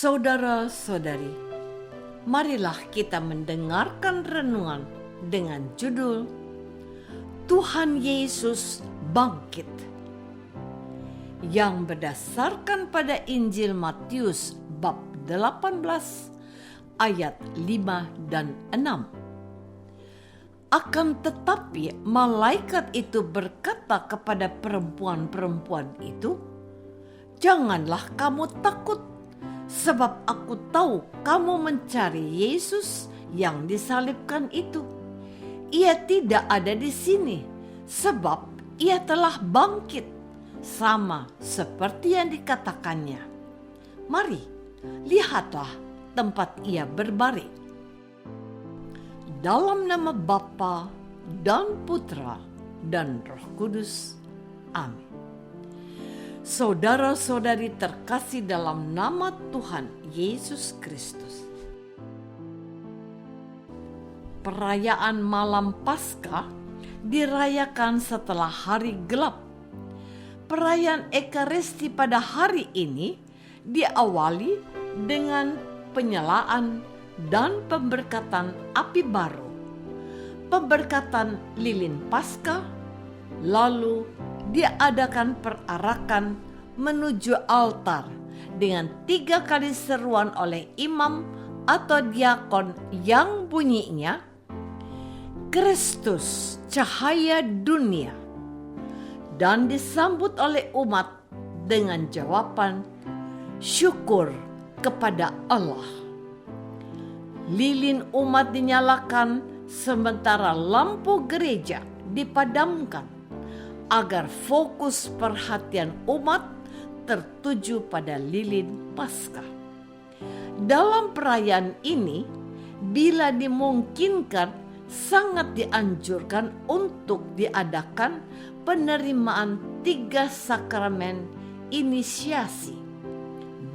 Saudara-saudari, marilah kita mendengarkan renungan dengan judul Tuhan Yesus Bangkit, yang berdasarkan pada Injil Matius bab 18 ayat 5 dan 6. Akan tetapi malaikat itu berkata kepada perempuan-perempuan itu, "Janganlah kamu takut, sebab aku tahu kamu mencari Yesus yang disalibkan itu. Ia tidak ada di sini, sebab ia telah bangkit, sama seperti yang dikatakannya. Mari, lihatlah tempat ia berbaring." Dalam nama Bapa dan Putra dan Roh Kudus. Amin. Saudara-saudari terkasih dalam nama Tuhan Yesus Kristus. Perayaan malam Paskah dirayakan setelah hari gelap. Perayaan Ekaristi pada hari ini diawali dengan penyalaan dan pemberkatan api baru, pemberkatan lilin Paskah, lalu diadakan perarakan menuju altar dengan 3 kali seruan oleh imam atau diakon yang bunyinya, "Kristus, cahaya dunia," dan disambut oleh umat dengan jawaban syukur kepada Allah. Lilin umat dinyalakan sementara lampu gereja dipadamkan agar fokus perhatian umat tertuju pada lilin Paskah. Dalam perayaan ini, bila dimungkinkan, sangat dianjurkan untuk diadakan penerimaan 3 sakramen inisiasi: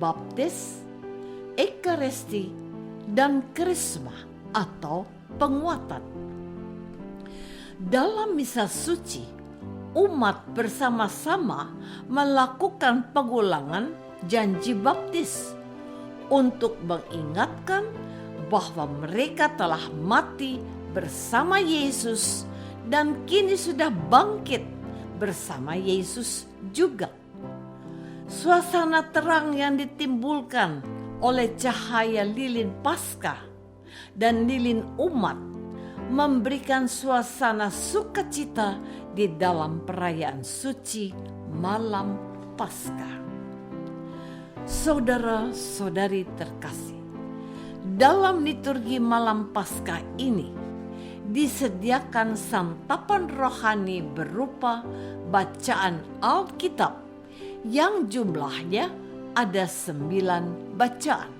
baptis, ekaristi, dan krisma atau penguatan. Dalam misa suci, umat bersama-sama melakukan pengulangan janji baptis untuk mengingatkan bahwa mereka telah mati bersama Yesus dan kini sudah bangkit bersama Yesus juga. Suasana terang yang ditimbulkan oleh cahaya lilin Paskah dan lilin umat memberikan suasana sukacita di dalam perayaan suci malam Paskah. Saudara-saudari terkasih, dalam liturgi malam Paskah ini disediakan santapan rohani berupa bacaan Alkitab yang jumlahnya ada 9 bacaan.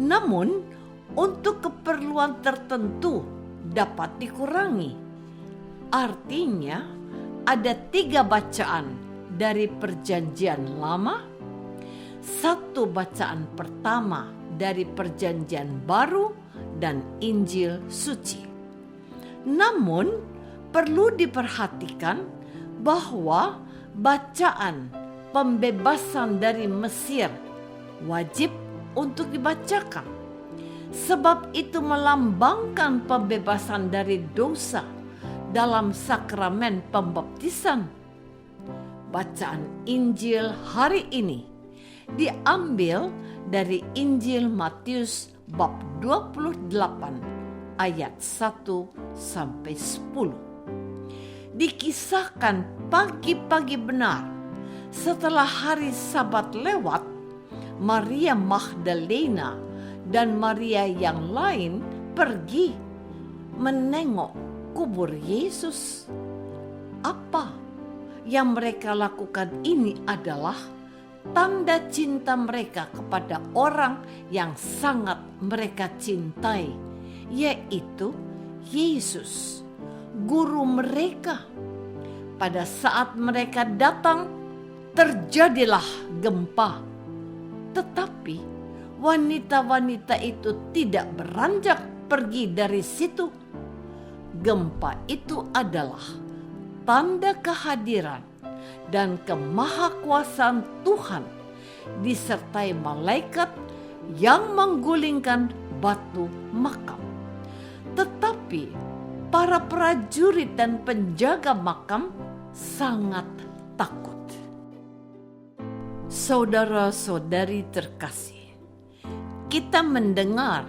Namun untuk keperluan tertentu dapat dikurangi. Artinya ada 3 bacaan dari Perjanjian Lama, 1 bacaan pertama dari Perjanjian Baru, dan Injil Suci. Namun perlu diperhatikan bahwa bacaan pembebasan dari Mesir wajib untuk dibacakan, sebab itu melambangkan pembebasan dari dosa dalam sakramen pembaptisan. Bacaan Injil hari ini diambil dari Injil Matius bab 28 ayat 1 sampai 10. Dikisahkan pagi-pagi benar setelah hari Sabat lewat, Maria Magdalena dan Maria yang lain pergi menengok kubur Yesus. Apa yang mereka lakukan ini adalah tanda cinta mereka kepada orang yang sangat mereka cintai, yaitu Yesus, guru mereka. Pada saat mereka datang, terjadilah gempa. Tetapi wanita-wanita itu tidak beranjak pergi dari situ. Gempa itu adalah tanda kehadiran dan kemahakuasaan Tuhan disertai malaikat yang menggulingkan batu makam. Tetapi para prajurit dan penjaga makam sangat takut. Saudara-saudari terkasih, kita mendengar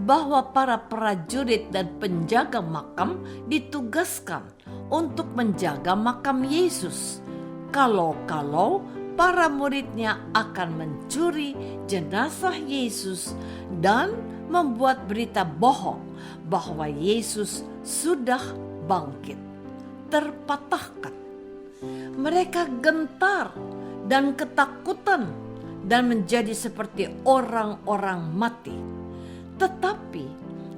bahwa para prajurit dan penjaga makam ditugaskan untuk menjaga makam Yesus kalau-kalau para muridnya akan mencuri jenazah Yesus dan membuat berita bohong bahwa Yesus sudah bangkit, terpatahkan. Mereka gentar dan ketakutan dan menjadi seperti orang-orang mati. Tetapi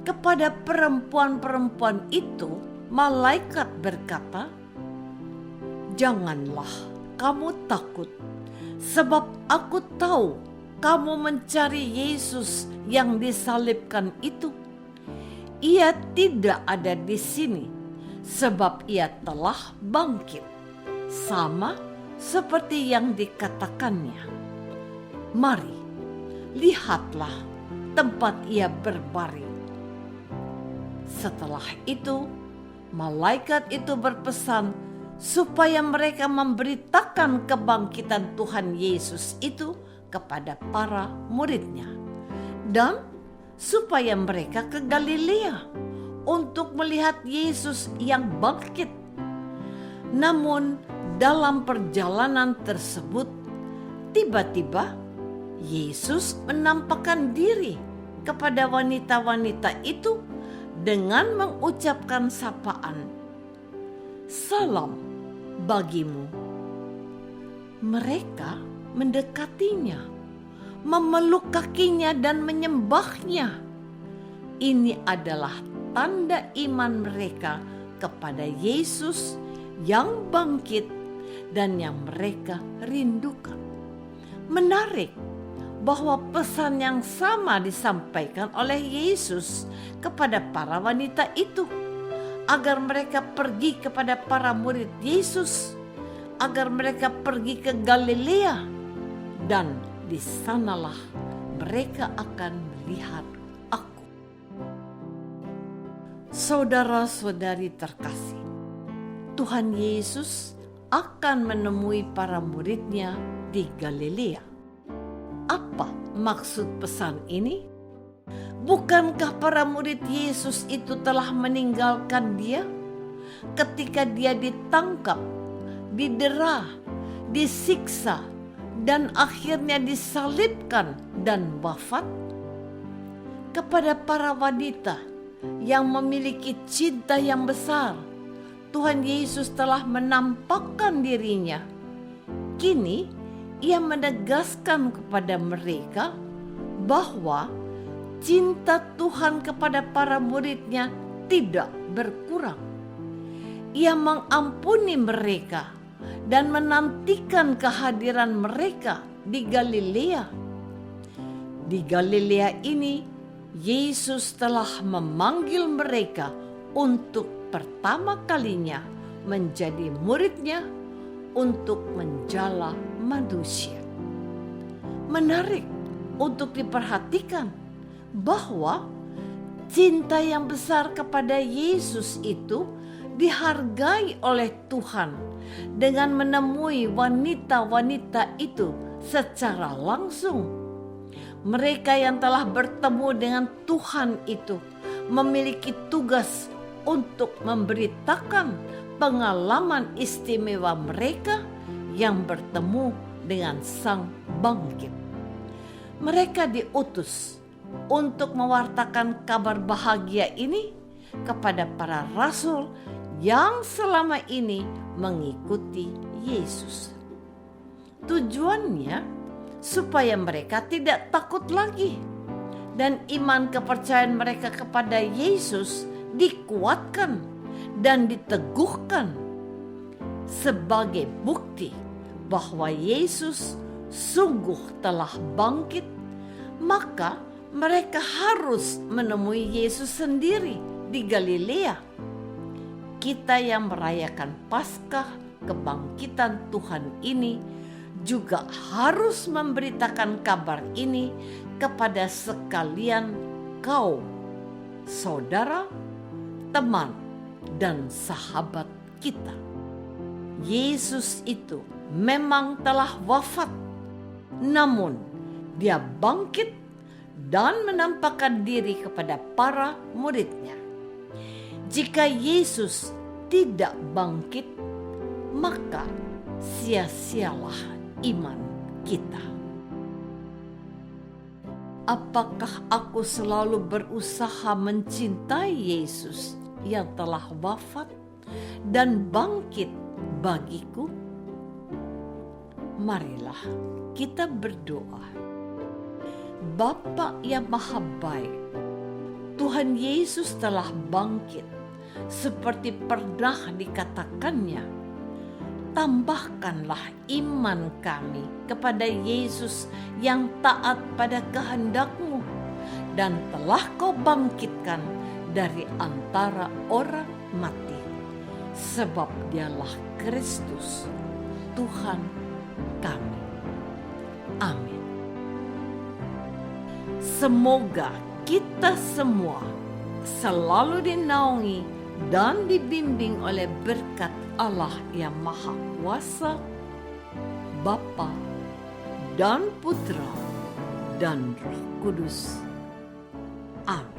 kepada perempuan-perempuan itu malaikat berkata, "Janganlah kamu takut, sebab aku tahu kamu mencari Yesus yang disalibkan itu. Ia tidak ada di sini, sebab ia telah bangkit, sama seperti yang dikatakannya. Mari, lihatlah tempat ia berbaring." Setelah itu, malaikat itu berpesan supaya mereka memberitakan kebangkitan Tuhan Yesus itu kepada para muridnya, dan supaya mereka ke Galilea untuk melihat Yesus yang bangkit. Namun dalam perjalanan tersebut, tiba-tiba Yesus menampakkan diri kepada wanita-wanita itu dengan mengucapkan sapaan, "Salam bagimu." Mereka mendekatinya, memeluk kakinya dan menyembahnya. Ini adalah tanda iman mereka kepada Yesus yang bangkit dan yang mereka rindukan. Menarik bahwa pesan yang sama disampaikan oleh Yesus kepada para wanita itu, agar mereka pergi kepada para murid Yesus, agar mereka pergi ke Galilea, dan di sanalah mereka akan melihat aku. Saudara-saudari terkasih, Tuhan Yesus akan menemui para muridnya di Galilea. Apa maksud pesan ini? Bukankah para murid Yesus itu telah meninggalkan dia ketika dia ditangkap, didera, disiksa, dan akhirnya disalibkan dan wafat? Kepada para wanita yang memiliki cinta yang besar, Tuhan Yesus telah menampakkan dirinya. Kini ia menegaskan kepada mereka bahwa cinta Tuhan kepada para muridnya tidak berkurang. Ia mengampuni mereka dan menantikan kehadiran mereka di Galilea. Di Galilea ini, Yesus telah memanggil mereka untuk pertama kalinya menjadi muridnya untuk menjala manusia. Menarik untuk diperhatikan bahwa cinta yang besar kepada Yesus itu dihargai oleh Tuhan dengan menemui wanita-wanita itu secara langsung. Mereka yang telah bertemu dengan Tuhan itu memiliki tugas untuk memberitakan pengalaman istimewa mereka yang bertemu dengan Sang Bangkit. Mereka diutus untuk mewartakan kabar bahagia ini kepada para rasul yang selama ini mengikuti Yesus. Tujuannya supaya mereka tidak takut lagi dan iman kepercayaan mereka kepada Yesus dikuatkan dan diteguhkan sebagai bukti bahwa Yesus sungguh telah bangkit. Maka mereka harus menemui Yesus sendiri di Galilea. Kita yang merayakan Paskah kebangkitan Tuhan ini juga harus memberitakan kabar ini kepada sekalian kaum, saudara, teman, dan sahabat kita. Yesus itu memang telah wafat, namun dia bangkit dan menampakkan diri kepada para muridnya. Jika Yesus tidak bangkit, maka sia-sialah iman kita. Apakah aku selalu berusaha mencintai Yesus yang telah wafat dan bangkit bagiku? Marilah kita berdoa. Bapa yang Maha Baik, Tuhan Yesus telah bangkit seperti pernah dikatakannya. Tambahkanlah iman kami kepada Yesus yang taat pada kehendak-Mu dan telah Kau bangkitkan dari antara orang mati, sebab Dialah Kristus, Tuhan kami. Amin. Semoga kita semua selalu dinaungi dan dibimbing oleh berkat Allah yang Maha Kuasa, Bapa dan Putra dan Roh Kudus. Amin.